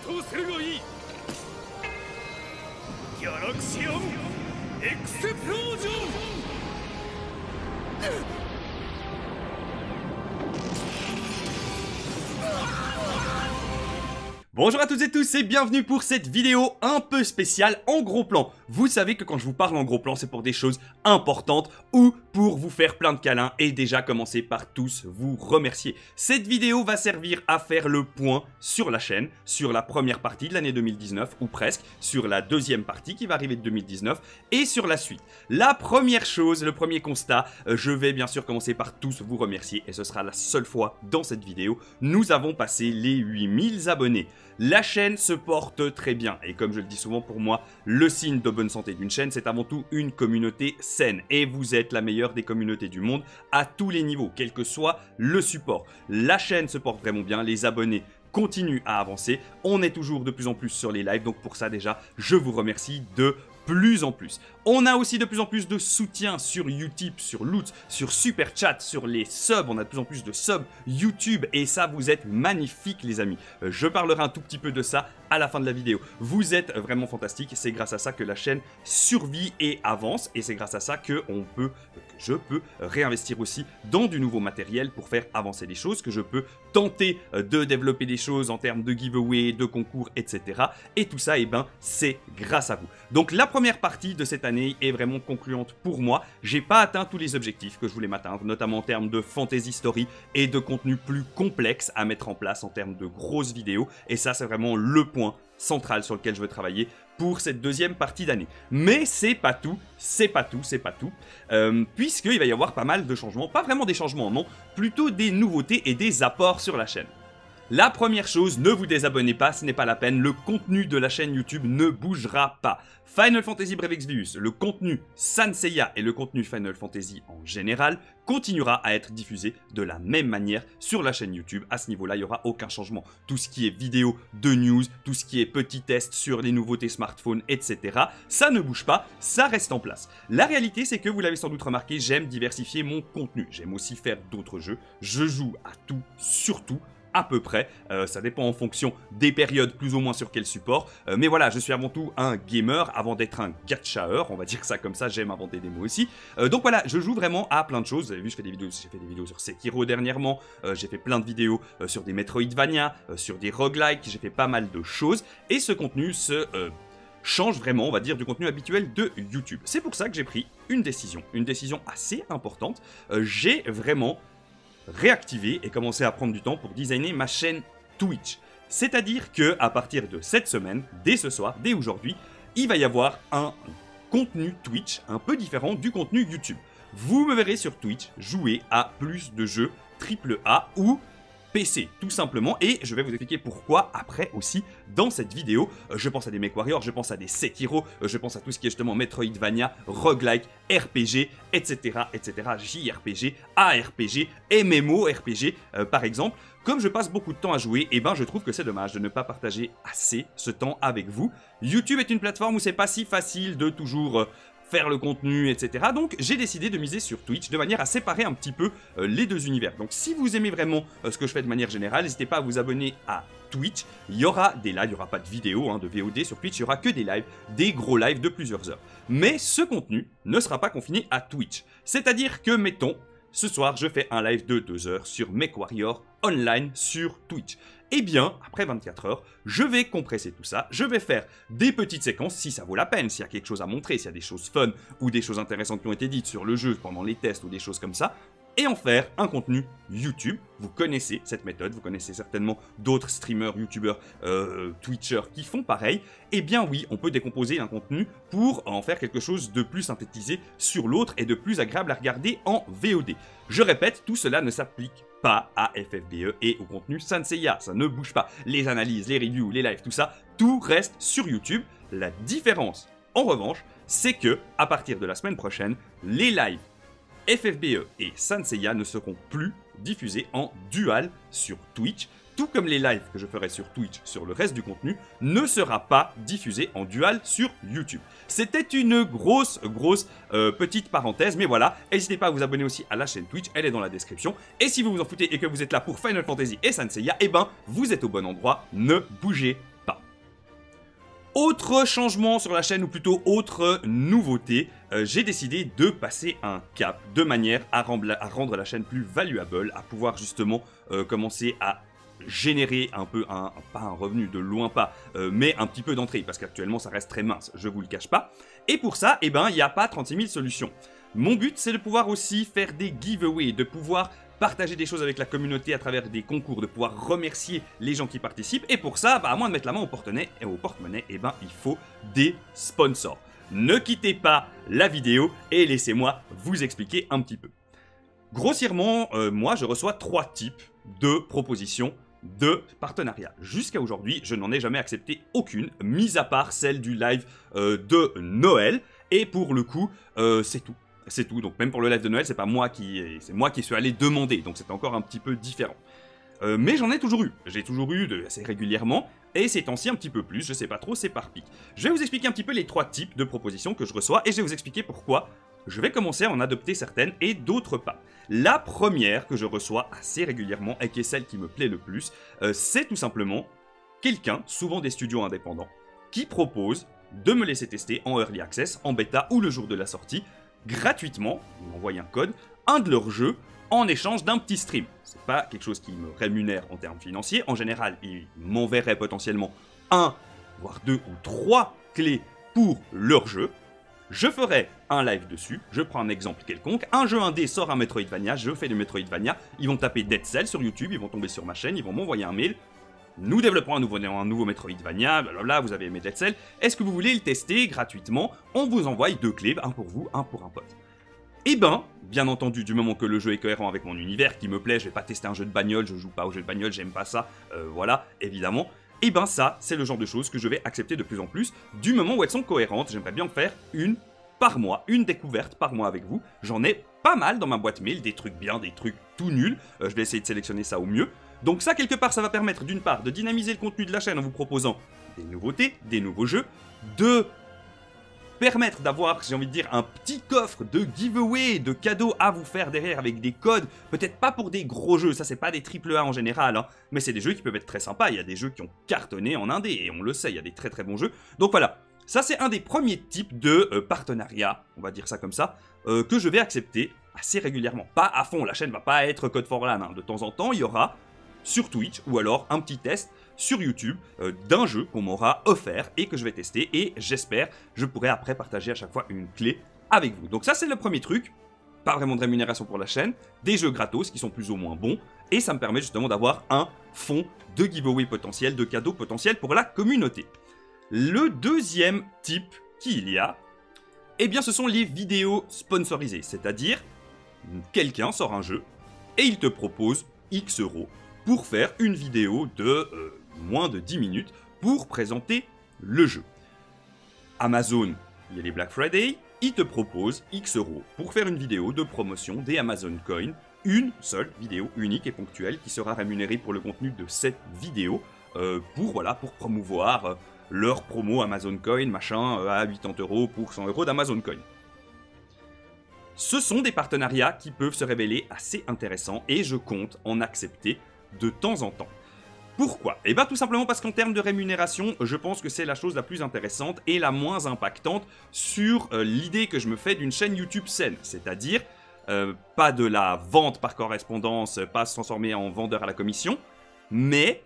全うするがいい。ギャラクシアンエクセプロージョン。Bonjour à toutes et tous et bienvenue pour cette vidéo un peu spéciale en gros plan. Vous savez que quand je vous parle en gros plan, c'est pour des choses importantes ou pour vous faire plein de câlins et déjà commencer par tous vous remercier. Cette vidéo va servir à faire le point sur la chaîne, sur la première partie de l'année 2019 ou presque, sur la deuxième partie qui va arriver de 2019 et sur la suite. La première chose, le premier constat, je vais bien sûr commencer par tous vous remercier et ce sera la seule fois dans cette vidéo. Nous avons passé les 8000 abonnés. La chaîne se porte très bien et comme je le dis souvent pour moi, le signe de bonne santé d'une chaîne, c'est avant tout une communauté saine. Et vous êtes la meilleure des communautés du monde à tous les niveaux, quel que soit le support. La chaîne se porte vraiment bien, les abonnés continuent à avancer, on est toujours de plus en plus sur les lives, donc pour ça déjà, je vous remercie de plus en plus. On a aussi de plus en plus de soutien sur Utip, sur Loot, sur Super Chat, sur les subs. On a de plus en plus de subs YouTube et ça, vous êtes magnifiques les amis. Je parlerai un tout petit peu de ça à la fin de la vidéo. Vous êtes vraiment fantastiques. C'est grâce à ça que la chaîne survit et avance et c'est grâce à ça que je peux réinvestir aussi dans du nouveau matériel pour faire avancer les choses, que je peux tenter de développer des choses en termes de giveaway, de concours, etc. Et tout ça, eh ben, c'est grâce à vous. Donc la première partie de cette année est vraiment concluante pour moi. J'ai pas atteint tous les objectifs que je voulais m'atteindre, notamment en termes de fantasy story et de contenu plus complexe à mettre en place en termes de grosses vidéos. Et ça, c'est vraiment le point central sur lequel je veux travailler pour cette deuxième partie d'année. Mais c'est pas tout, puisqu'il va y avoir pas mal de changements, pas vraiment des changements, non, plutôt des nouveautés et des apports sur la chaîne. La première chose, ne vous désabonnez pas, ce n'est pas la peine, le contenu de la chaîne YouTube ne bougera pas. Final Fantasy Brave Exvius, le contenu Sanseiya et le contenu Final Fantasy en général continuera à être diffusé de la même manière sur la chaîne YouTube. À ce niveau-là, il n'y aura aucun changement. Tout ce qui est vidéo de news, tout ce qui est petits tests sur les nouveautés smartphones, etc. Ça ne bouge pas, ça reste en place. La réalité, c'est que vous l'avez sans doute remarqué, j'aime diversifier mon contenu. J'aime aussi faire d'autres jeux. Je joue à tout, surtout. À peu près, ça dépend en fonction des périodes plus ou moins sur quel support, mais voilà, je suis avant tout un gamer avant d'être un gachaeur, on va dire ça comme ça, j'aime inventer des mots aussi. Donc voilà, je joue vraiment à plein de choses, vous avez vu, j'ai fait des vidéos sur Sekiro dernièrement, j'ai fait plein de vidéos sur des Metroidvania, sur des roguelikes, j'ai fait pas mal de choses, et ce contenu se change vraiment, on va dire, du contenu habituel de YouTube. C'est pour ça que j'ai pris une décision assez importante, j'ai vraiment réactiver et commencer à prendre du temps pour designer ma chaîne Twitch. C'est-à-dire que à partir de cette semaine, dès ce soir, dès aujourd'hui, il va y avoir un contenu Twitch un peu différent du contenu YouTube. Vous me verrez sur Twitch jouer à plus de jeux AAA ou PC, tout simplement, et je vais vous expliquer pourquoi après aussi dans cette vidéo. Je pense à des MechWarrior, je pense à des Sekiro, je pense à tout ce qui est justement Metroidvania, roguelike, RPG, etc., JRPG, ARPG, MMORPG par exemple. Comme je passe beaucoup de temps à jouer, et ben je trouve que c'est dommage de ne pas partager assez ce temps avec vous. YouTube est une plateforme où c'est pas si facile de toujours faire le contenu, etc. Donc j'ai décidé de miser sur Twitch de manière à séparer un petit peu les deux univers. Donc si vous aimez vraiment ce que je fais de manière générale, n'hésitez pas à vous abonner à Twitch. Il y aura des lives, il n'y aura pas de vidéos, de VOD sur Twitch, il n'y aura que des lives, des gros lives de plusieurs heures. Mais ce contenu ne sera pas confiné à Twitch. C'est-à-dire que, mettons, ce soir je fais un live de 2 heures sur MechWarrior Online sur Twitch. Eh bien, après 24 heures, je vais compresser tout ça, je vais faire des petites séquences si ça vaut la peine, s'il y a quelque chose à montrer, s'il y a des choses fun ou des choses intéressantes qui ont été dites sur le jeu pendant les tests ou des choses comme ça, et en faire un contenu YouTube. Vous connaissez cette méthode, vous connaissez certainement d'autres streamers, youtubeurs, twitchers qui font pareil. Eh bien oui, on peut décomposer un contenu pour en faire quelque chose de plus synthétisé sur l'autre et de plus agréable à regarder en VOD. Je répète, tout cela ne s'applique pas à FFBE et au contenu Sanseiya, ça ne bouge pas. Les analyses, les reviews, les lives, tout ça, tout reste sur YouTube. La différence, en revanche, c'est que à partir de la semaine prochaine, les lives FFBE et Sanseiya ne seront plus diffusés en dual sur Twitch, tout comme les lives que je ferai sur Twitch sur le reste du contenu ne sera pas diffusé en dual sur YouTube. C'était une grosse petite parenthèse, mais voilà, n'hésitez pas à vous abonner aussi à la chaîne Twitch, elle est dans la description. Et si vous vous en foutez et que vous êtes là pour Final Fantasy et Sanseiya, eh ben vous êtes au bon endroit, ne bougez pas. Autre changement sur la chaîne, ou plutôt autre nouveauté, j'ai décidé de passer un cap de manière à rendre la chaîne plus valuable, à pouvoir justement commencer à générer un peu, pas un revenu, de loin pas, mais un petit peu d'entrée, parce qu'actuellement ça reste très mince, je vous le cache pas. Et pour ça, eh ben, il n'y a pas 36 000 solutions. Mon but, c'est de pouvoir aussi faire des giveaways, de pouvoir partager des choses avec la communauté à travers des concours, de pouvoir remercier les gens qui participent. Et pour ça, à moins de mettre la main au porte-monnaie, eh ben, il faut des sponsors. Ne quittez pas la vidéo et laissez-moi vous expliquer un petit peu. Grossièrement, moi, je reçois 3 types de propositions de partenariat. Jusqu'à aujourd'hui, je n'en ai jamais accepté aucune, mis à part celle du live de Noël. Et pour le coup, c'est tout. C'est tout, donc même pour le live de Noël, c'est moi qui suis allé demander, donc c'est encore un petit peu différent. Mais j'en ai toujours eu, assez régulièrement, et ces temps-ci un petit peu plus, je sais pas trop, c'est par pic. Je vais vous expliquer un petit peu les 3 types de propositions que je reçois, et je vais vous expliquer pourquoi je vais commencer à en adopter certaines et d'autres pas. La première que je reçois assez régulièrement, et qui est celle qui me plaît le plus, c'est tout simplement quelqu'un, souvent des studios indépendants, qui propose de me laisser tester en Early Access, en bêta ou le jour de la sortie, gratuitement, ils m'envoient un code, un de leurs jeux en échange d'un petit stream. C'est pas quelque chose qui me rémunère en termes financiers. En général, ils m'enverraient potentiellement 1, voire 2 ou 3 clés pour leur jeu. Je ferai un live dessus, je prends un exemple quelconque, un jeu indé sort un Metroidvania, je fais du Metroidvania, ils vont taper Dead Cell sur YouTube, ils vont tomber sur ma chaîne, ils vont m'envoyer un mail. Nous développons un nouveau Metroidvania, blablabla, vous avez aimé Dead Cell. Est-ce que vous voulez le tester gratuitement? On vous envoie 2 clés, un pour vous, un pour un pote. Et ben, bien entendu, du moment que le jeu est cohérent avec mon univers, qui me plaît, je vais pas tester un jeu de bagnole, je joue pas au jeu de bagnole, j'aime pas ça, voilà, évidemment. Et ben ça, c'est le genre de choses que je vais accepter de plus en plus, du moment où elles sont cohérentes. J'aimerais bien en faire une par mois, une découverte par mois avec vous. J'en ai pas mal dans ma boîte mail, des trucs bien, des trucs tout nuls. Je vais essayer de sélectionner ça au mieux. Donc ça, quelque part, ça va permettre d'une part de dynamiser le contenu de la chaîne en vous proposant des nouveautés, des nouveaux jeux, de permettre d'avoir, j'ai envie de dire, un petit coffre de giveaway, de cadeaux à vous faire derrière avec des codes, peut-être pas pour des gros jeux, ça c'est pas des AAA en général, hein, mais c'est des jeux qui peuvent être très sympas. Il y a des jeux qui ont cartonné en indé, et on le sait, il y a des très très bons jeux. Donc voilà, ça c'est un des premiers types de partenariat, on va dire ça comme ça, que je vais accepter assez régulièrement. Pas à fond, la chaîne va pas être Code for LAN, hein. De temps en temps, il y aura sur Twitch, ou alors un petit test sur YouTube d'un jeu qu'on m'aura offert et que je vais tester, et j'espère je pourrai après partager à chaque fois une clé avec vous. Donc ça c'est le premier truc, pas vraiment de rémunération pour la chaîne, des jeux gratos qui sont plus ou moins bons, et ça me permet justement d'avoir un fond de giveaway potentiel, de cadeaux potentiels pour la communauté. Le deuxième type qu'il y a, eh bien ce sont les vidéos sponsorisées, c'est-à-dire quelqu'un sort un jeu et il te propose X euros pour faire une vidéo de moins de 10 minutes pour présenter le jeu. Amazon, il y a les Black Friday, ils te proposent X euros pour faire une vidéo de promotion des Amazon Coins, une seule vidéo unique et ponctuelle qui sera rémunérée pour le contenu de cette vidéo pour promouvoir leur promo Amazon Coin, machin, à 80 euros pour 100 euros d'Amazon Coin. Ce sont des partenariats qui peuvent se révéler assez intéressants et je compte en accepter de temps en temps. Pourquoi? Eh bien tout simplement parce qu'en termes de rémunération, je pense que c'est la chose la plus intéressante et la moins impactante sur l'idée que je me fais d'une chaîne YouTube saine. C'est-à-dire, pas de la vente par correspondance, pas se transformer en vendeur à la commission, mais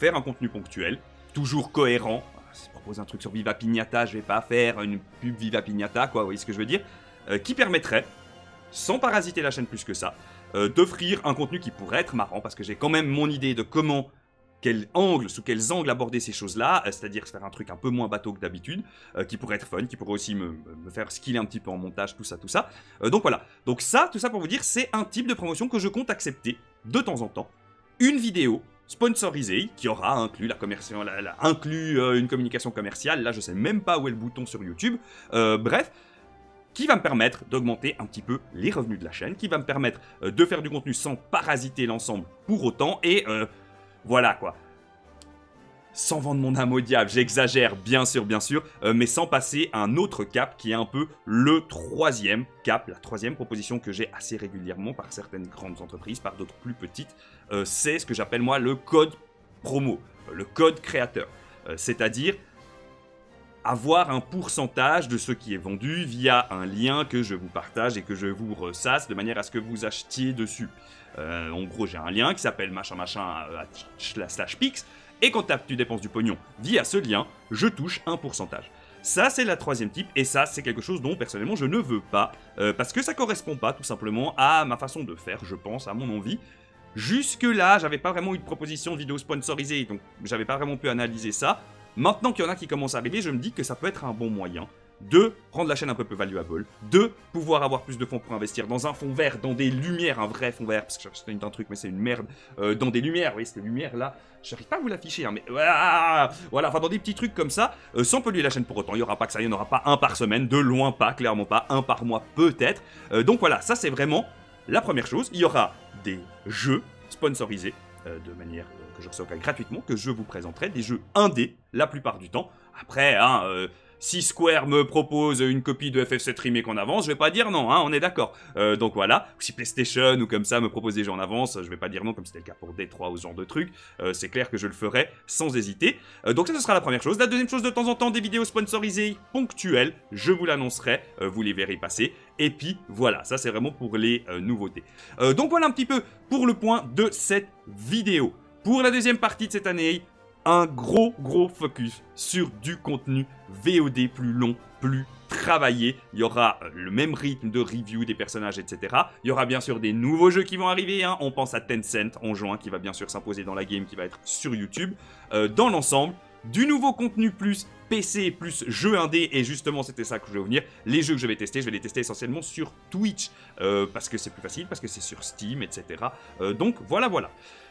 faire un contenu ponctuel, toujours cohérent. Si je propose un truc sur Viva Pignata, je vais pas faire une pub Viva Pignata, quoi, vous voyez ce que je veux dire, qui permettrait, sans parasiter la chaîne plus que ça, d'offrir un contenu qui pourrait être marrant, parce que j'ai quand même mon idée de sous quels angles aborder ces choses-là, c'est-à-dire faire un truc un peu moins bateau que d'habitude, qui pourrait être fun, qui pourrait aussi me faire skiller un petit peu en montage, tout ça. Donc voilà, donc ça, tout ça pour vous dire, c'est un type de promotion que je compte accepter de temps en temps. Une vidéo sponsorisée qui aura inclus une communication commerciale, là je sais même pas où est le bouton sur YouTube, bref, qui va me permettre d'augmenter un petit peu les revenus de la chaîne, qui va me permettre de faire du contenu sans parasiter l'ensemble pour autant, et voilà quoi. Sans vendre mon âme au diable, j'exagère bien sûr, mais sans passer à un autre cap qui est un peu le troisième cap, la troisième proposition que j'ai assez régulièrement par certaines grandes entreprises, par d'autres plus petites, c'est ce que j'appelle moi le code promo, le code créateur. C'est-à-dire, avoir un pourcentage de ce qui est vendu via un lien que je vous partage et que je vous ressasse de manière à ce que vous achetiez dessus. En gros, j'ai un lien qui s'appelle machin / pix, et quand tu dépenses du pognon via ce lien, je touche un pourcentage. Ça, c'est la troisième type, et ça, c'est quelque chose dont, personnellement, je ne veux pas, parce que ça correspond pas, tout simplement, à ma façon de faire, je pense, à mon envie. Jusque-là, j'avais pas vraiment eu de proposition de vidéo sponsorisée, donc j'avais pas vraiment pu analyser ça. Maintenant qu'il y en a qui commencent à arriver, je me dis que ça peut être un bon moyen de rendre la chaîne un peu plus valuable, de pouvoir avoir plus de fonds pour investir dans un fond vert, dans des lumières, un vrai fond vert, parce que c'est un truc, mais c'est une merde, dans des lumières, oui, cette lumière là, j'arrive pas à vous l'afficher, hein, mais voilà, enfin dans des petits trucs comme ça, sans polluer la chaîne pour autant, il y aura pas que ça, il n'y en aura pas un par semaine, de loin pas, clairement pas, un par mois peut-être, donc voilà, ça c'est vraiment la première chose. Il y aura des jeux sponsorisés, de manière que je reçois gratuitement, que je vous présenterai, des jeux indés, la plupart du temps. Après, hein, si Square me propose une copie de FF7 Remake en avance, je vais pas dire non, hein, on est d'accord. Donc voilà, si PlayStation ou comme ça me propose des jeux en avance, je vais pas dire non, comme c'était le cas pour D3 ou ce genre de trucs. C'est clair que je le ferai sans hésiter. Donc ça, ce sera la première chose. La deuxième chose, de temps en temps, des vidéos sponsorisées ponctuelles, je vous l'annoncerai, vous les verrez passer. Et puis voilà, ça c'est vraiment pour les nouveautés. Donc voilà un petit peu pour le point de cette vidéo. Pour la deuxième partie de cette année, un gros focus sur du contenu VOD plus long, plus travaillé. Il y aura le même rythme de review des personnages, etc. Il y aura bien sûr des nouveaux jeux qui vont arriver, hein. On pense à Tencent en juin qui va bien sûr s'imposer dans la game, qui va être sur YouTube. Dans l'ensemble, du nouveau contenu plus PC, plus jeux indés, et justement c'était ça que je voulais venir. Les jeux que je vais les tester essentiellement sur Twitch, parce que c'est plus facile, parce que c'est sur Steam, etc. Donc voilà.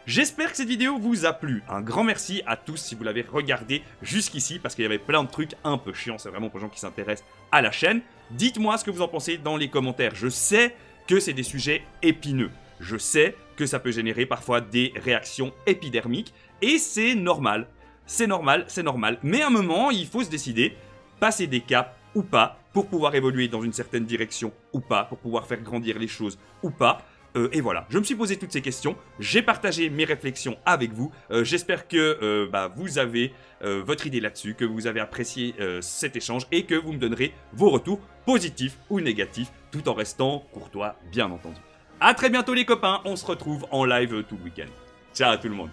J'espère que cette vidéo vous a plu. Un grand merci à tous si vous l'avez regardé jusqu'ici, parce qu'il y avait plein de trucs un peu chiants, c'est vraiment pour les gens qui s'intéressent à la chaîne. Dites-moi ce que vous en pensez dans les commentaires. Je sais que c'est des sujets épineux. Je sais que ça peut générer parfois des réactions épidermiques, et c'est normal. C'est normal. Mais à un moment, il faut se décider, passer des caps ou pas, pour pouvoir évoluer dans une certaine direction ou pas, pour pouvoir faire grandir les choses ou pas. Et voilà, je me suis posé toutes ces questions, j'ai partagé mes réflexions avec vous, j'espère que vous avez votre idée là-dessus, que vous avez apprécié cet échange et que vous me donnerez vos retours positifs ou négatifs, tout en restant courtois, bien entendu. A très bientôt les copains, on se retrouve en live tout le week-end. Ciao à tout le monde.